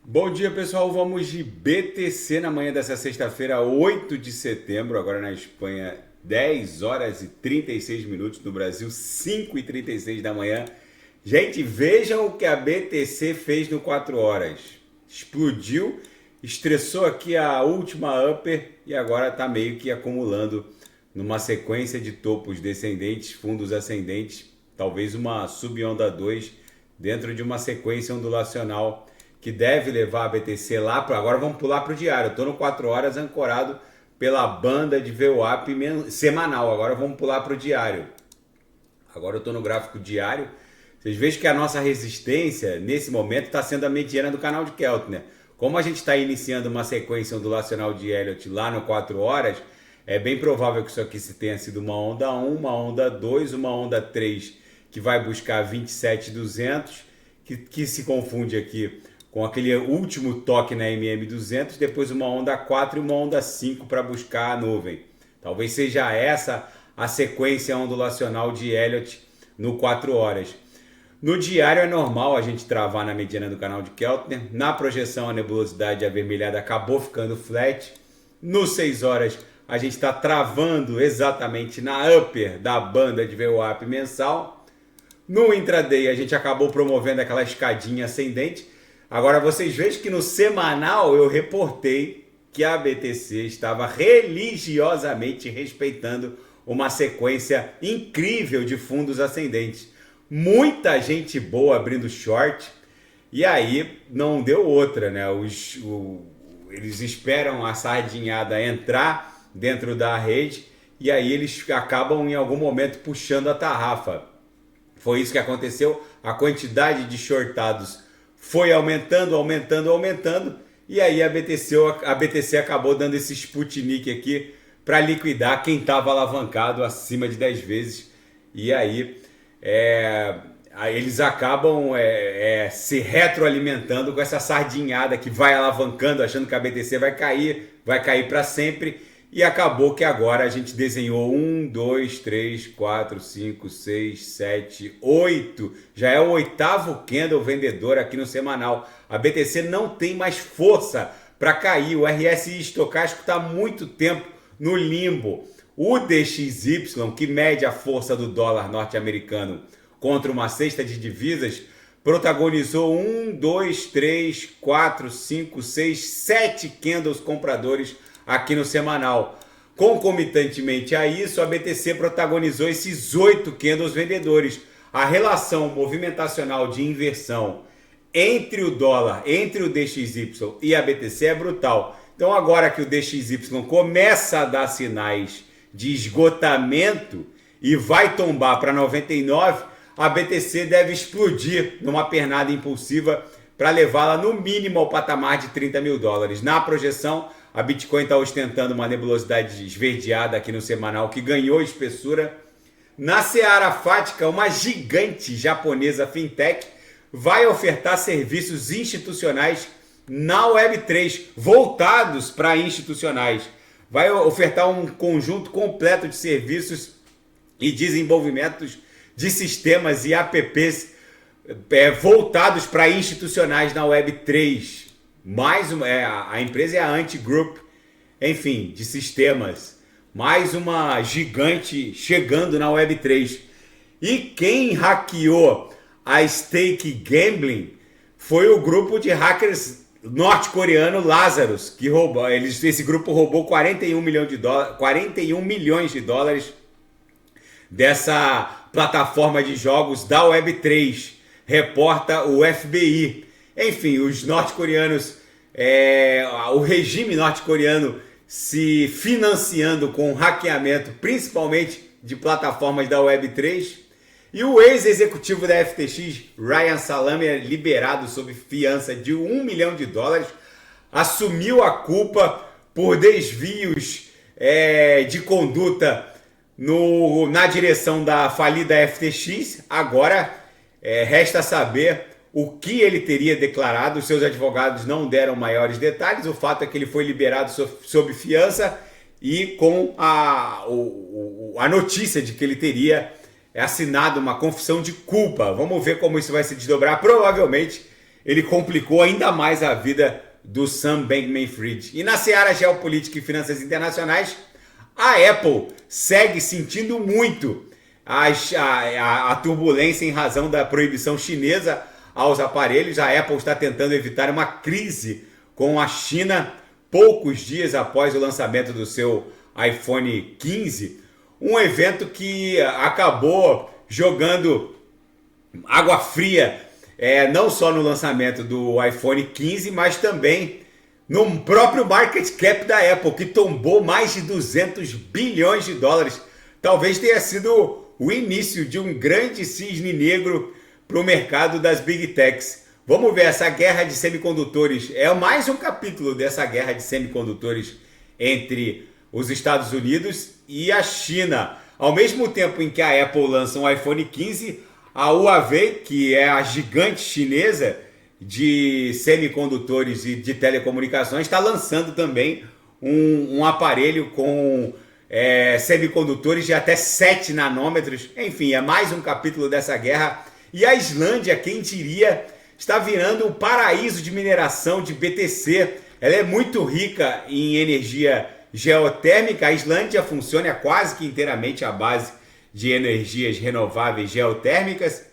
Bom dia, pessoal. Vamos de BTC na manhã dessa sexta-feira, 8 de setembro. Agora na Espanha, 10 horas e 36 minutos. No Brasil, 5 e 36 da manhã. Gente, vejam o que a BTC fez no 4 horas. Explodiu, estressou aqui a última upper e agora está meio que acumulando numa sequência de topos descendentes, fundos ascendentes, talvez uma subonda 2 dentro de uma sequência ondulacional que deve levar a BTC lá para... Agora vamos pular para o diário. Eu estou no 4 horas ancorado pela banda de VWAP semanal. Agora vamos pular para o diário. Agora eu estou no gráfico diário. Vocês veem que a nossa resistência, nesse momento, está sendo a mediana do canal de Keltner. Como a gente está iniciando uma sequência ondulacional de Elliott lá no 4 horas, é bem provável que isso aqui tenha sido uma onda 1, uma onda 2, uma onda 3, que vai buscar 27.200, que se confunde aqui com aquele último toque na MM200, depois uma onda 4 e uma onda 5 para buscar a nuvem. Talvez seja essa a sequência ondulacional de Elliott no 4 horas. No diário é normal a gente travar na mediana do canal de Keltner. Na projeção a nebulosidade avermelhada acabou ficando flat. No 6 horas a gente está travando exatamente na upper da banda de VWAP mensal. No intraday a gente acabou promovendo aquela escadinha ascendente. Agora vocês vejam que no semanal eu reportei que a BTC estava religiosamente respeitando uma sequência incrível de fundos ascendentes. Muita gente boa abrindo short e aí não deu outra, né? Eles esperam a sardinhada entrar dentro da rede e aí eles acabam em algum momento puxando a tarrafa. Foi isso que aconteceu, a quantidade de shortados foi aumentando, e aí a BTC acabou dando esse Sputnik aqui para liquidar quem estava alavancado acima de 10 vezes. E aí eles acabam se retroalimentando com essa sardinhada que vai alavancando, achando que a BTC vai cair para sempre. E acabou que agora a gente desenhou 1, 2, 3, 4, 5, 6, 7, 8. Já é o 8º candle vendedor aqui no semanal. A BTC não tem mais força para cair. O RSI estocástico está há muito tempo no limbo. O DXY, que mede a força do dólar norte-americano contra uma cesta de divisas, protagonizou 1, 2, 3, 4, 5, 6, 7 candles compradores aqui no semanal. Concomitantemente a isso, a BTC protagonizou esses 8 candles vendedores. A relação movimentacional de inversão entre o dólar, entre o DXY e a BTC é brutal. Então agora que o DXY começa a dar sinais de esgotamento e vai tombar para 99, a BTC deve explodir numa pernada impulsiva para levá-la no mínimo ao patamar de 30 mil dólares. Na projeção, a Bitcoin está ostentando uma nebulosidade esverdeada aqui no semanal que ganhou espessura. Na seara fática, uma gigante japonesa fintech vai ofertar serviços institucionais na Web3, voltados para institucionais. Vai ofertar um conjunto completo de serviços e desenvolvimentos de sistemas e apps voltados para institucionais na Web3. A empresa é a Antigroup, enfim, de sistemas. Mais uma gigante chegando na Web3. E quem hackeou a Stake Gambling foi o grupo de hackers norte-coreano Lazarus, que esse grupo roubou 41 milhões de dólares dessa plataforma de jogos da Web3, reporta o FBI. Enfim, os norte-coreanos, o regime norte-coreano se financiando com hackeamento, principalmente de plataformas da Web3. E o ex-executivo da FTX, Ryan Salame, é liberado sob fiança de 1 milhão de dólares, assumiu a culpa por desvios de conduta na direção da falida FTX. Agora resta saber o que ele teria declarado. Os seus advogados não deram maiores detalhes. O fato é que ele foi liberado sob fiança e com a notícia de que ele teria assinado uma confissão de culpa. Vamos ver como isso vai se desdobrar. Provavelmente ele complicou ainda mais a vida do Sam Bankman-Fried. E na seara geopolítica e finanças internacionais, a Apple segue sentindo muito a turbulência em razão da proibição chinesa aos aparelhos. A Apple está tentando evitar uma crise com a China poucos dias após o lançamento do seu iPhone 15, um evento que acabou jogando água fria não só no lançamento do iPhone 15, mas também no próprio market cap da Apple, que tombou mais de 200 bilhões de dólares. Talvez tenha sido o início de um grande cisne negro para o mercado das Big Techs. Vamos ver, essa guerra de semicondutores é mais um capítulo dessa guerra de semicondutores entre os Estados Unidos e a China. Ao mesmo tempo em que a Apple lança um iPhone 15, a Huawei, que é a gigante chinesa de semicondutores e de telecomunicações, está lançando também um aparelho com semicondutores de até 7 nanômetros. Enfim, é mais um capítulo dessa guerra. E a Islândia, quem diria, está virando um paraíso de mineração de BTC. Ela é muito rica em energia geotérmica. A Islândia funciona quase que inteiramente à base de energias renováveis geotérmicas.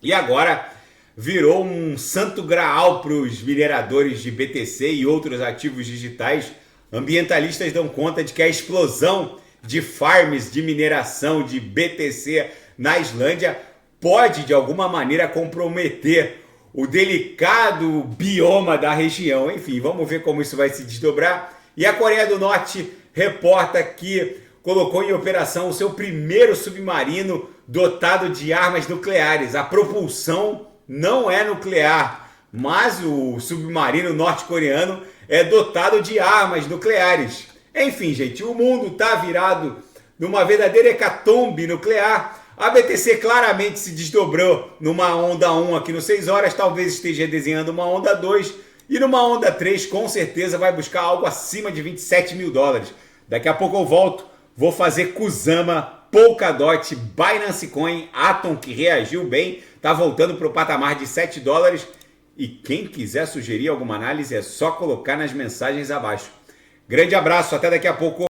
E agora virou um santo graal para os mineradores de BTC e outros ativos digitais. Ambientalistas dão conta de que a explosão de farms de mineração de BTC na Islândia pode, de alguma maneira, comprometer o delicado bioma da região. Enfim, vamos ver como isso vai se desdobrar. E a Coreia do Norte reporta que colocou em operação o seu primeiro submarino dotado de armas nucleares. A propulsão não é nuclear, mas o submarino norte-coreano é dotado de armas nucleares. Enfim, gente, o mundo está virado numa verdadeira hecatombe nuclear. A BTC claramente se desdobrou numa onda 1 aqui no 6 horas, talvez esteja desenhando uma onda 2, e numa onda 3 com certeza vai buscar algo acima de 27 mil dólares. Daqui a pouco eu volto, vou fazer Kusama, Polkadot, Binance Coin, Atom, que reagiu bem, está voltando para o patamar de 7 dólares. E quem quiser sugerir alguma análise é só colocar nas mensagens abaixo. Grande abraço, até daqui a pouco.